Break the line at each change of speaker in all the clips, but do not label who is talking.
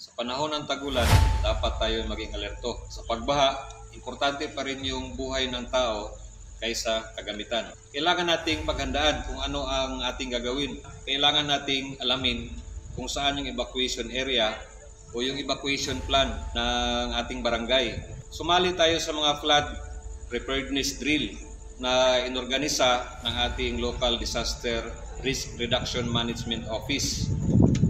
Sa panahon ng tag-ulan, dapat tayo maging alerto. Sa pagbaha, importante pa rin yung buhay ng tao kaysa kagamitan. Kailangan nating paghandaan kung ano ang ating gagawin. Kailangan nating alamin kung saan yung evacuation area o yung evacuation plan ng ating barangay. Sumali tayo sa mga flood preparedness drill na inorganisa ng ating Local Disaster Risk Reduction Management Office.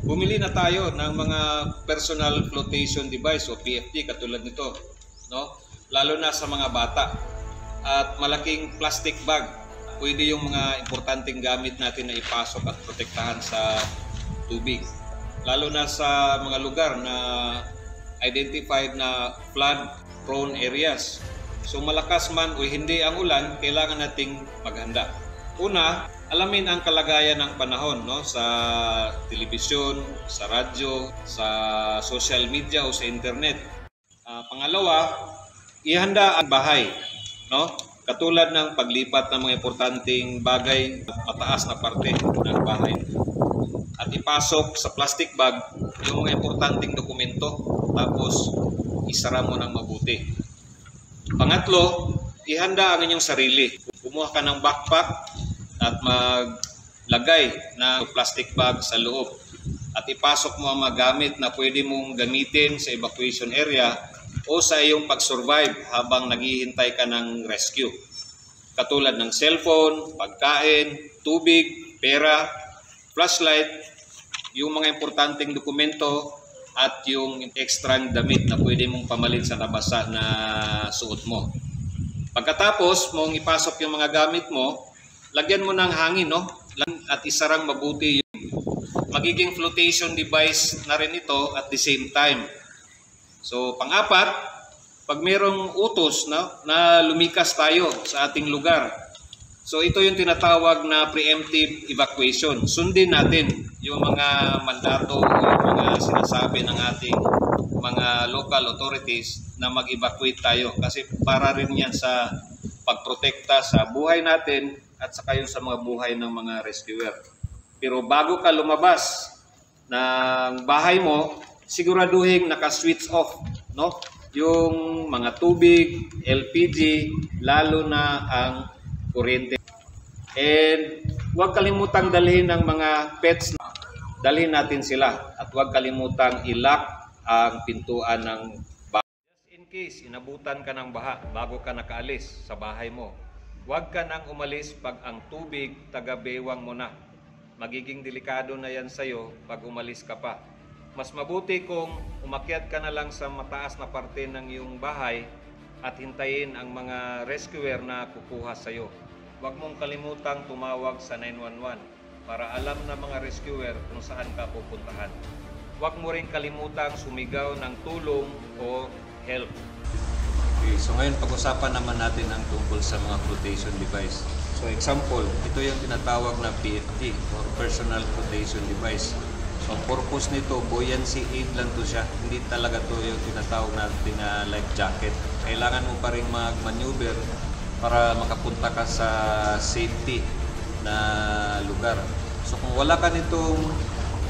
Bumili na tayo ng mga personal flotation device o PFD katulad nito, no? Lalo na sa mga bata. At malaking plastic bag. Pwede yung mga importanteng gamit natin na ipasok at protektahan sa tubig. Lalo na sa mga lugar na identified na flood prone areas. So malakas man o hindi ang ulan, kailangan nating maghanda. Una, alamin ang kalagayan ng panahon, no, sa telebisyon, sa radyo, sa social media o sa internet. Pangalawa, ihanda ang bahay, no? Katulad ng paglipat ng mga importanteng bagay mataas na parte ng bahay. At ipasok sa plastic bag yung mga importanteng dokumento, tapos isara mo ng mabuti. Pangatlo, ihanda ang inyong sarili. Kumuha ka ng backpack at maglagay ng plastic bag sa loob. At ipasok mo ang mga gamit na pwede mong gamitin sa evacuation area o sa iyong pag-survive habang naghihintay ka ng rescue. Katulad ng cellphone, pagkain, tubig, pera, flashlight, yung mga importanteng dokumento at yung extra damit na pwede mong pamalit sa nabasa na suot mo. Pagkatapos mong ipasok yung mga gamit mo, lagyan mo ng hangin, no? At isarang mabuti yung magiging flotation device na rin ito at the same time. So, pang-apat, pag mayroong utos, no, na lumikas tayo sa ating lugar, so ito yung tinatawag na preemptive evacuation. Sundin natin yung mga mandato o yung mga sinasabi ng ating mga local authorities na mag-evacuate tayo. Kasi para rin yan sa pagprotekta sa buhay natin at saka yung sa mga buhay ng mga rescuer. Pero bago ka lumabas ng bahay mo, siguraduhin naka-switch off, no? Yung mga tubig, LPG, lalo na ang kuryente. And huwag kalimutang dalhin ng mga pets, dalhin natin sila. At huwag kalimutang i-lock ang pintuan ng bahay. Just in case inabutan ka ng baha bago ka nakaalis sa bahay mo, huwag ka nang umalis pag ang tubig taga-bewang mo na. Magiging delikado na yan sa'yo pag umalis ka pa. Mas mabuti kung umakyat ka na lang sa mataas na parte ng iyong bahay at hintayin ang mga rescuer na kukuha sa'yo. Huwag mong kalimutang tumawag sa 911 para alam ng mga rescuer kung saan ka pupuntahan. Huwag mo rin kalimutang sumigaw ng tulong o help. Okay, so ngayon pag-usapan naman natin ang tungkol sa mga flotation device. So example, ito yung tinatawag na PFD or Personal Flotation Device. So ang purpose nito, buoyancy aid lang to siya. Hindi talaga to yung tinatawag natin na life jacket. Kailangan mo pa rin mag-maneuver para makapunta ka sa safety na lugar. So kung wala ka nitong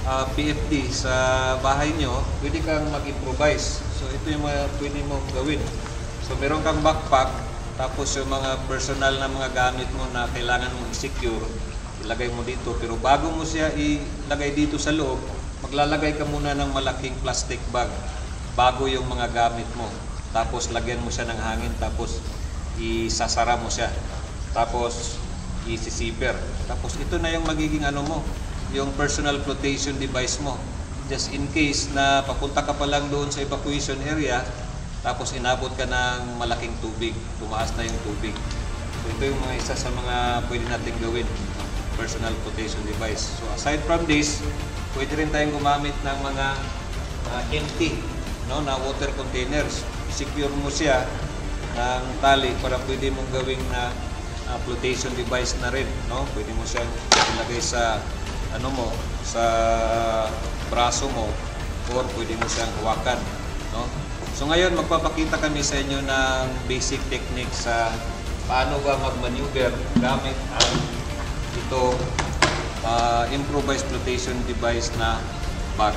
PFD sa bahay nyo, pwede kang mag-improvise. So ito yung mga pwede mong gawin. So meron kang backpack, tapos yung mga personal na mga gamit mo na kailangan mong secure, ilagay mo dito. Pero bago mo siya ilagay dito sa loob, maglalagay ka muna ng malaking plastic bag bago yung mga gamit mo. Tapos lagyan mo siya ng hangin, tapos isasara mo siya. Tapos isi-zipper. Tapos ito na yung magiging ano mo, yung personal flotation device mo. Just in case na papunta ka pa lang doon sa evacuation area, tapos inabot ka ng malaking tubig, tumaas na yung tubig. So ito yung mga isa sa mga pwede natin gawin, personal flotation device. So aside from this, pwede rin tayong gumamit ng mga empty, no, na water containers. Secure mo siya ng tali para pwede mong gawing na flotation device na rin, no? Pwede mo siyang ilagay sa ano mo, sa braso mo, or pwede mo siyang hawakan, no? So ngayon magpapakita kami sa inyo ng basic technique sa paano ba mag-maneuver gamit ang ito improvised flotation device na bag.